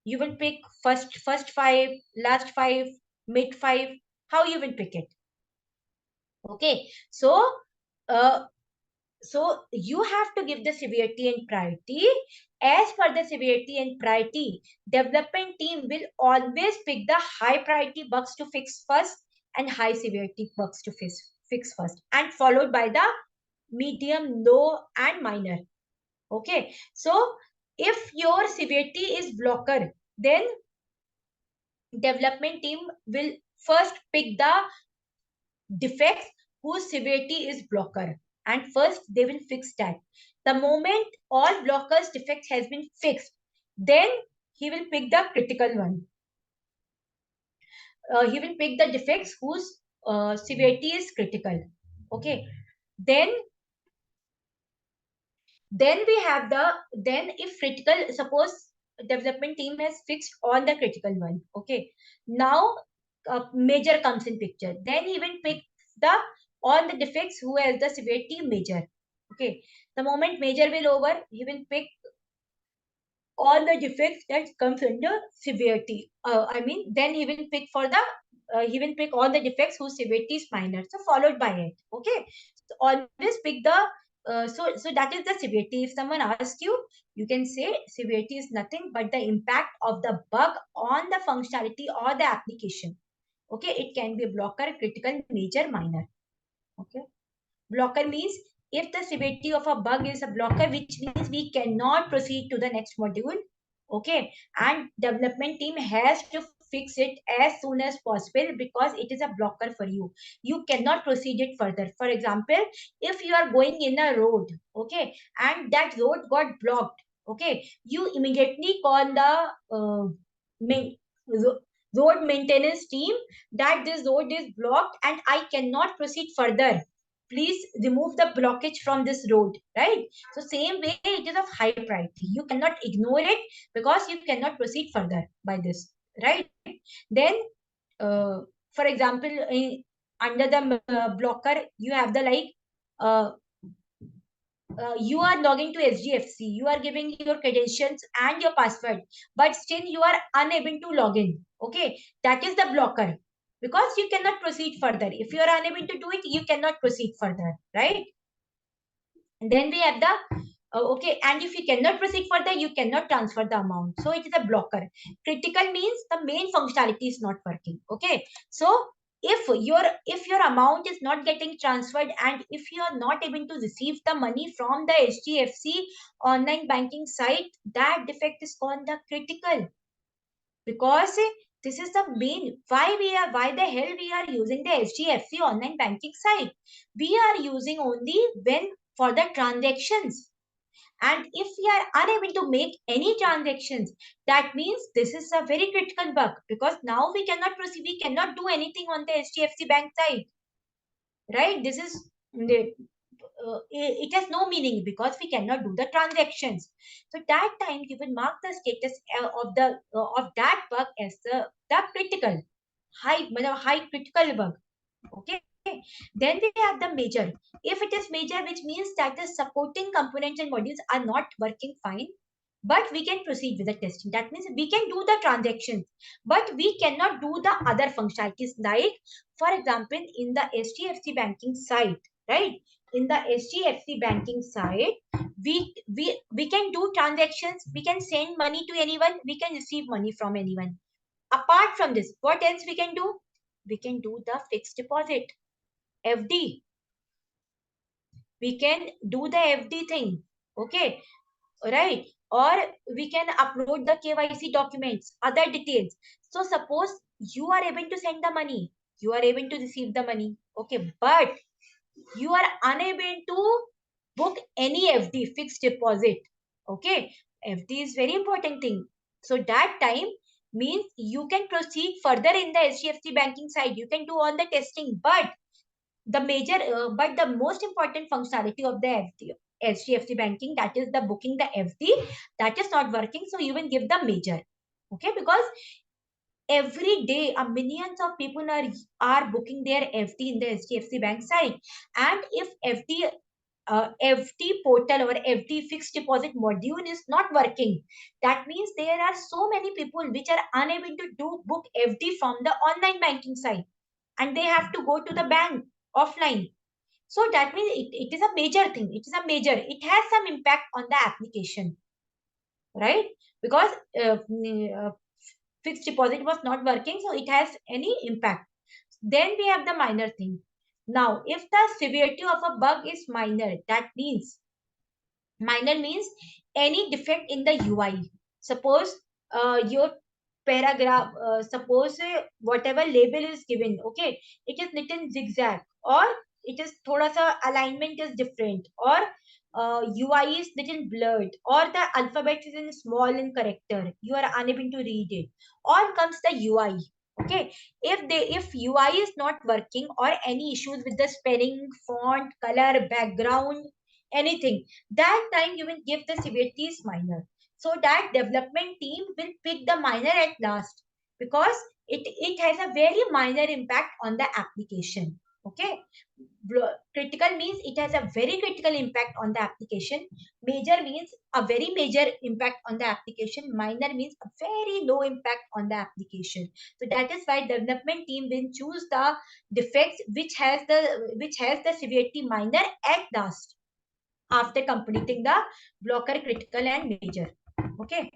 [SPEAKER 1] You will pick first five, last five, mid five. How you will pick it? Okay, so uh, so you have to give the severity and priority. As per the severity and priority, development team will always pick the high priority bugs to fix first and high severity bugs to fix first, and followed by the medium, low, and minor. Okay, so if your severity is blocker, then development team will first pick the defects whose severity is blocker, and first they will fix that. The moment all blockers defects has been fixed, then he will pick the critical one. He will pick the defects whose severity is critical. Okay, then we have the, then if critical, suppose development team has fixed all the critical one, okay, now major comes in picture, then he will pick the all the defects who has the severity major. Okay, the moment major will over, he will pick all the defects that comes under severity. I mean, then he will pick for the he will pick all the defects whose severity is minor. So followed by it. Okay. So always pick the so that is the severity. If someone asks you, you can say severity is nothing but the impact of the bug on the functionality or the application. Okay, it can be a blocker, critical, major, minor. Okay. Blocker means if the severity of a bug is a blocker, which means we cannot proceed to the next module. Okay, and development team has to fix it as soon as possible because it is a blocker for you. You cannot proceed it further. For example, if you are going in a road, okay, and that road got blocked, okay, you immediately call the road maintenance team that this road is blocked and I cannot proceed further. Please remove the blockage from this road, right? So same way, it is of high priority. You cannot ignore it because you cannot proceed further by this, right? Then, for example, under the blocker, you have the like, uh, you are logging to HDFC, you are giving your credentials and your password, but still you are unable to log in. Okay, that is the blocker because you cannot proceed further. If you are unable to do it, you cannot proceed further, right? And then we have the okay, and if you cannot proceed further, you cannot transfer the amount. So it is a blocker. Critical means the main functionality is not working. Okay, so if your amount is not getting transferred and if you are not able to receive the money from the HDFC online banking site, that defect is called the critical. because this is the main why the hell we are using the HDFC online banking site. We are using only when for the transactions. And if we are unable to make any transactions, that means this is a very critical bug, because now we cannot proceed, we cannot do anything on the HDFC bank side, right? This is it has no meaning because we cannot do the transactions. So that time you will mark the status of that bug as the critical high critical bug. Okay. Then we have the major. If it is major, which means that the supporting components and modules are not working fine, but we can proceed with the testing. That means we can do the transactions, but we cannot do the other functionalities. Like, for example, in the HDFC banking site, right? In the HDFC banking site, we can do transactions, we can send money to anyone, we can receive money from anyone. Apart from this, what else we can do? We can do the fixed deposit, FD. We can do the FD thing. Okay, right? Or we can upload the KYC documents, other details. So suppose you are able to send the money, you are able to receive the money, okay, but you are unable to book any FD, fixed deposit. Okay, FD is very important thing. So that time means you can proceed further in the HDFC banking side, you can do all the testing, but the most important functionality of the HDFC banking, that is the booking the FD, that is not working. So you will give the major. Okay, because every day millions of people are booking their FD in the HDFC bank site, and if FD portal or FD fixed deposit module is not working, that means there are so many people which are unable to do book FD from the online banking site, and they have to go to the bank offline. So that means it is a major thing. It is a major. It has some impact on the application, right? Because fixed deposit was not working, so it has any impact. Then we have the minor thing. Now, if the severity of a bug is minor, that means minor means any defect in the UI. Suppose your paragraph, suppose whatever label is given, okay, it is written zigzag, or it is thoda sa alignment is different, or UI is little blurred, or the alphabet is in small in character, you are unable to read it, or comes the UI. Okay, if UI is not working, or any issues with the spelling, font, color, background, anything, that time you will give the severity is minor. So that development team will pick the minor at last, because it has a very minor impact on the application. Okay, critical means it has a very critical impact on the application. Major means a very major impact on the application. Minor means a very low impact on the application. So that is why development team will choose the defects which has the severity minor at last, after completing the blocker, critical and major. Okay,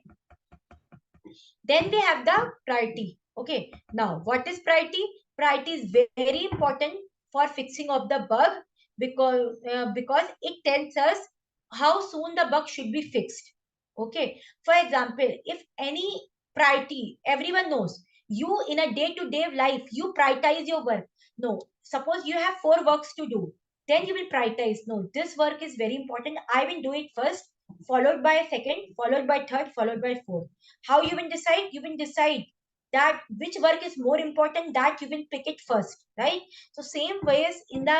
[SPEAKER 1] then we have the priority. Okay, now what is priority? Priority is very important for fixing of the bug, because it tells us how soon the bug should be fixed. Okay, for example, if any priority, everyone knows, you in a day-to-day life you prioritize your work. No, suppose you have 4 works to do, then you will prioritize. No, this work is very important, I will do it first, followed by second, followed by third, followed by fourth. How you will decide? You will decide that which work is more important, that you will pick it first, right? So same ways in the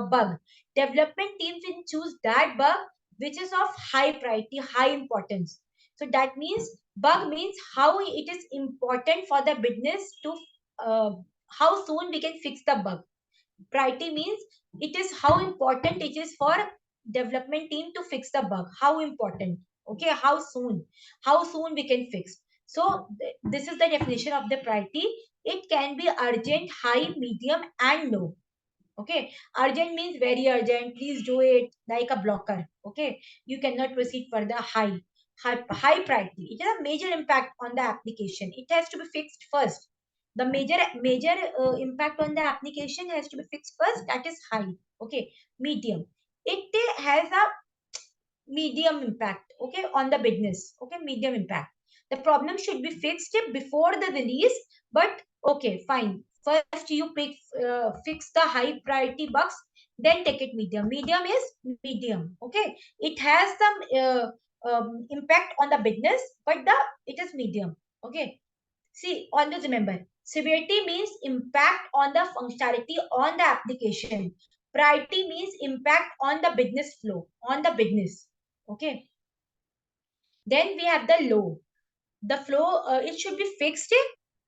[SPEAKER 1] bug, development team will choose that bug which is of high priority, high importance. So that means bug means how it is important for the business to how soon we can fix the bug. Priority means it is how important it is for development team to fix the bug, how important. Okay, how soon we can fix. So this is the definition of the priority. It can be urgent, high, medium and low. Okay, urgent means very urgent, please do it, like a blocker. Okay, you cannot proceed further. High priority, it has a major impact on the application, it has to be fixed first. The major impact on the application has to be fixed first, that is high. Okay, medium, it has a medium impact, okay, on the business. Okay, medium impact. The problem should be fixed before the release, but okay, fine. First you fix the high priority bugs, then take it medium. Medium is medium. Okay, it has some impact on the business, but it is medium. Okay, see, always remember, severity means impact on the functionality on the application. Priority means impact on the business flow, on the business. Okay, then we have the low. The flow, it should be fixed,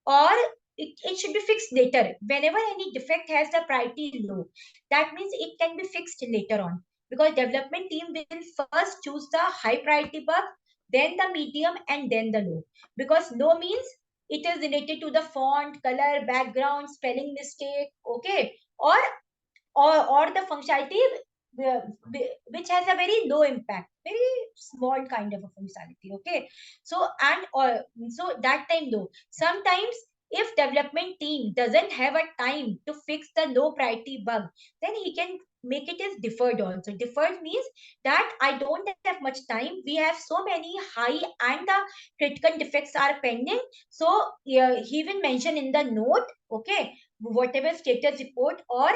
[SPEAKER 1] or it should be fixed later. Whenever any defect has the priority low, that means it can be fixed later on, because development team will first choose the high priority bug, then the medium, and then the low. Because low means it is related to the font, color, background, spelling mistake, okay, or the functionality which has a very low impact, very small kind of a functionality. Okay, so so that time though, sometimes if development team doesn't have a time to fix the low priority bug, then he can make it as deferred also. Deferred means that I don't have much time, we have so many high and the critical defects are pending, so he will mention in the note, okay, whatever status report, or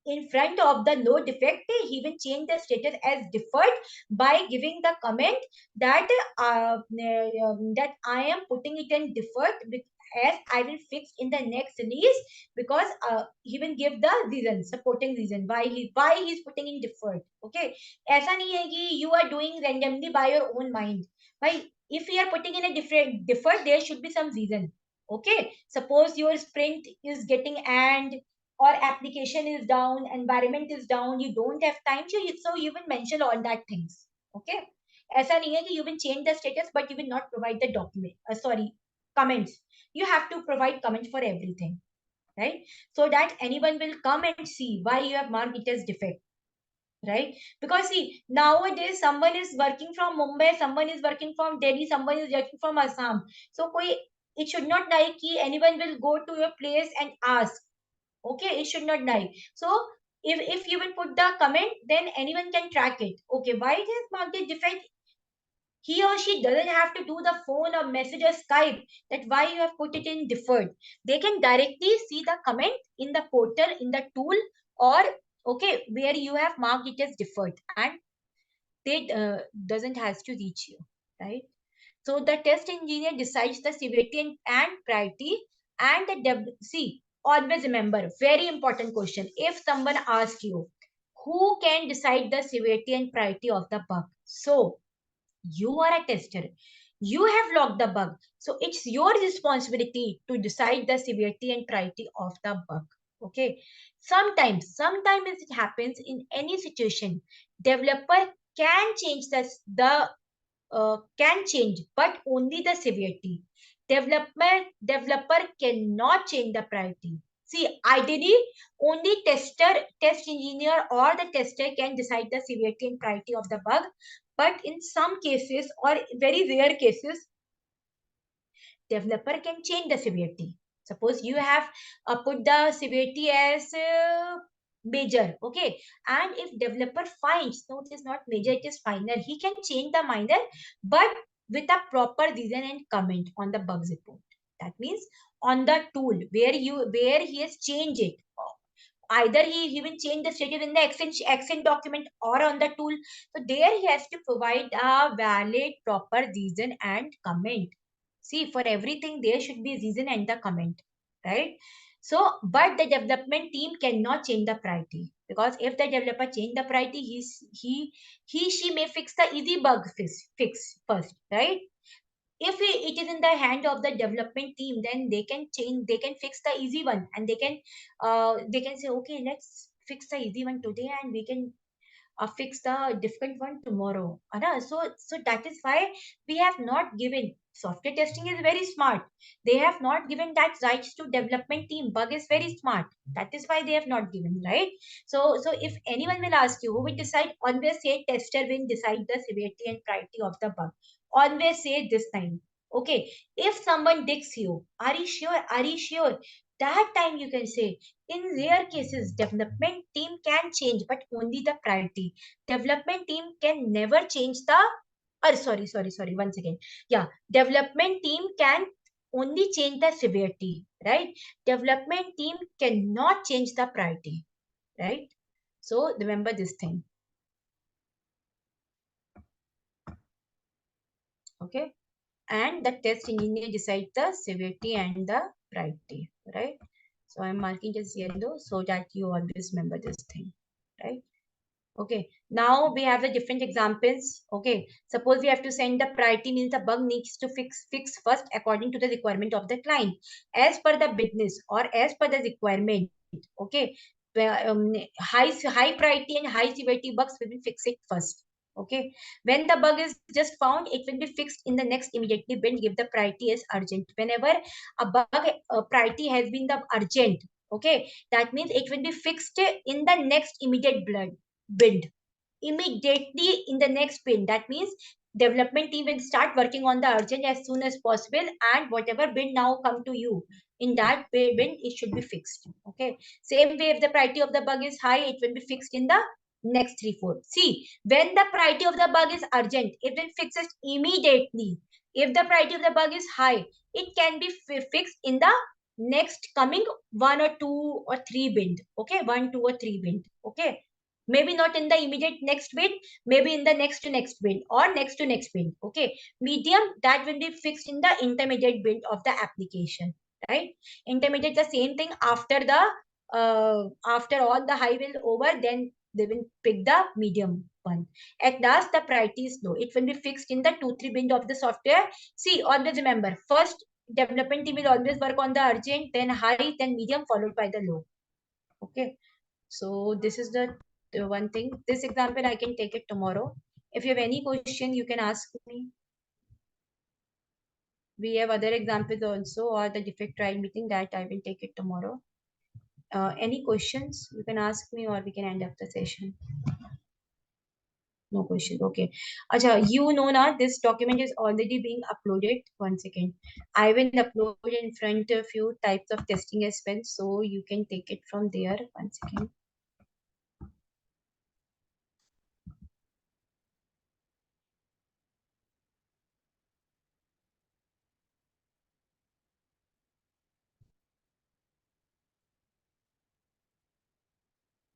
[SPEAKER 1] in front of the low defect, he will change the status as deferred by giving the comment that that I am putting it in deferred, as I will fix in the next release, because he will give the reason, supporting reason why he's putting in deferred. Okay, ऐसा नहीं है कि you are doing randomly by your own mind. By if you are putting in a different deferred, there should be some reason. Okay, suppose your sprint is getting and or application is down, environment is down, you don't have time, so you will mention all that things. Okay, ऐसा नहीं है कि you will change the status but you will not provide the document, sorry, comments. You have to provide comments for everything, right? So that anyone will come and see why you have marked it as defect, right? Because see, nowadays someone is working from Mumbai, someone is working from Delhi, someone is working from Assam. So koi, it should not like ki anyone will go to your place and ask. Okay, it should not die. So if you will put the comment, then anyone can track it. Okay, why it is marked as defect? He or she doesn't have to do the phone or message or Skype that why you have put it in deferred. They can directly see the comment in the portal, in the tool, or okay, where you have marked it as deferred, and they doesn't has to reach you, right? So the test engineer decides the severity and priority, and see, always remember, very important question. If someone asks you, who can decide the severity and priority of the bug? So you are a tester. You have logged the bug. So it's your responsibility to decide the severity and priority of the bug. Okay. Sometimes it happens in any situation, developer can change the can change, but only the severity. Developer cannot change the priority. See, ideally, only test engineer, or the tester can decide the severity and priority of the bug. But in some cases, or very rare cases, developer can change the severity. Suppose you have put the severity as major, okay, and if developer finds no, it is not major, it is minor, he can change the minor, but with a proper reason and comment on the bugs report. That means on the tool where he has changed it, either he will change the status in the accent document or on the tool, so there he has to provide a valid proper reason and comment. See, for everything there should be reason and the comment, right? So but the development team cannot change the priority, because if the developer change the priority, she may fix the easy bug fix first, right? If it is in the hand of the development team, then they can change, they can fix the easy one, and they can say, okay, let's fix the easy one today, and we can fix the difficult one tomorrow. Anna? So that is why we have not given, software testing is very smart, they have not given that rights to development team. Bug is very smart, that is why they have not given, right? So if anyone will ask you, who will decide, always say tester will decide the severity and priority of the bug. Always say this time. Okay, if someone dicks you, are you sure, are you sure, that time you can say, in rare cases, development team can change, but only the priority. Development team can never change the Sorry. Once again. Yeah. Development team can only change the severity, right? Development team cannot change the priority, right? So remember this thing. Okay. And the test engineer decides the severity and the priority, right? So I'm marking just yellow so that you always remember this thing, right? Okay, now we have the different examples. Okay, suppose we have to send the priority means the bug needs to fix first according to the requirement of the client, as per the business or as per the requirement. Okay, high priority and high severity bugs will be fixed first. Okay, when the bug is just found, it will be fixed in the next immediately. Then give the priority as urgent. Whenever a bug priority has been the urgent, okay, that means it will be fixed in the next immediate build immediately in the next sprint. That means development team will start working on the urgent as soon as possible, and whatever bin now come to you in that bin, it should be fixed. Okay, same way if the priority of the bug is high, it will be fixed in the next 3-4. See, when the priority of the bug is urgent, it will fix it immediately. If the priority of the bug is high, it can be fixed in the next coming 1 or 2 or 3 bin. Okay, 1, 2 or 3 bin. Okay, maybe not in the immediate next bin, maybe in the next to next bin or next to next bin. Okay, medium, that will be fixed in the intermediate bin of the application, right? Intermediate, the same thing. After the after all the high will over, then they will pick the medium one. At last the priority is low, it will be fixed in the 2-3 bin of the software. See, always remember, first development team will always work on the urgent, then high, then medium, followed by the low. Okay, so this is the one thing. This example I can take it tomorrow. If you have any question, you can ask me. We have other examples also, or the defect trial meeting, that I will take it tomorrow. Any questions, you can ask me, or we can end up the session. No questions. Okay. Acha, you know now this document is already being uploaded. 1 second. I will upload in front of you types of testing as well, so you can take it from there. 1 second.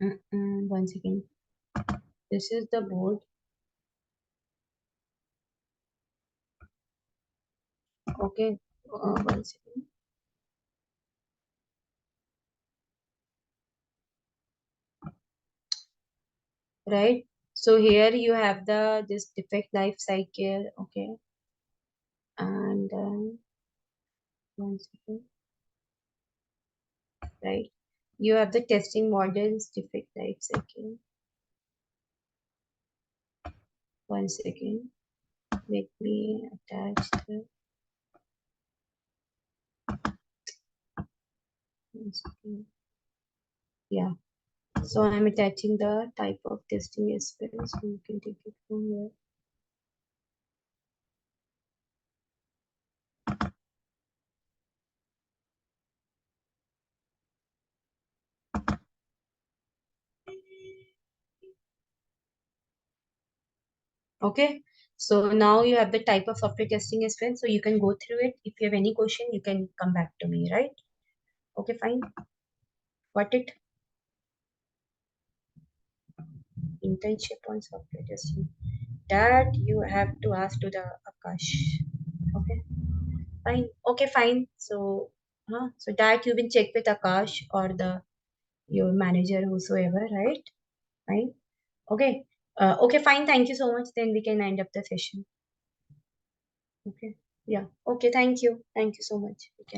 [SPEAKER 1] Mm-mm, 1 second. This is the board. Okay. 1 second. Right. So here you have the this defect life cycle. Okay. And 1 second. Right. You have the testing models, defect life cycle. 1 second. Let me attach the 1 second. Yeah. So I'm attaching the type of testing as well. So you can take it from here. Okay. So now you have the type of software testing as well. So you can go through it. If you have any question, you can come back to me, right? Okay, fine. Got it? Internship on software testing. That you have to ask to the Akash. Okay, fine. Okay, fine. So, so that you will check with Akash or the your manager, whosoever, right? Fine. Okay. Okay, fine. Thank you so much. Then we can end up the session. Okay. Yeah. Okay. Thank you. Thank you so much. We can